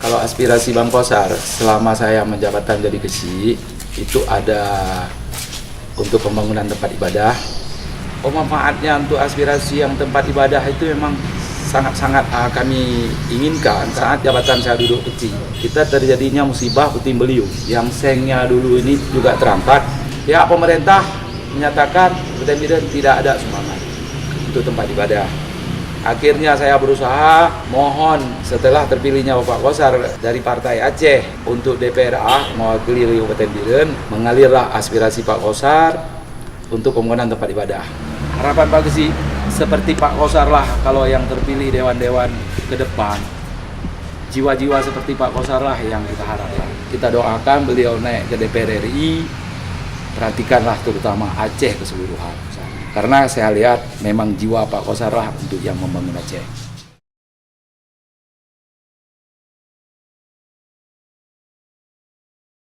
Kalau aspirasi Bang Kosar selama saya menjabatkan jadi Kesi itu ada untuk pembangunan tempat ibadah. Manfaatnya untuk aspirasi yang tempat ibadah itu memang sangat-sangat kami inginkan saat jabatan saya duduk kecil. Kita terjadinya musibah puting beliung yang sengnya dulu ini juga terangkat. Pihak pemerintah menyatakan Betamiran tidak ada sumbangan untuk tempat ibadah. Akhirnya saya berusaha mohon setelah terpilihnya Bapak Kosar dari Partai Aceh untuk DPRA mewakili Kabupaten Biren, mengalirlah aspirasi Pak Kosar untuk pembangunan tempat ibadah. Harapan Pak Kesi seperti Pak Kosar lah kalau yang terpilih dewan-dewan ke depan. Jiwa-jiwa seperti Pak Kosar lah yang kita harapkan. Kita doakan beliau naik ke DPR RI, perhatikanlah terutama Aceh keseluruhan. Karena saya lihat memang jiwa Pak Kosar lah untuk yang membangun Aceh.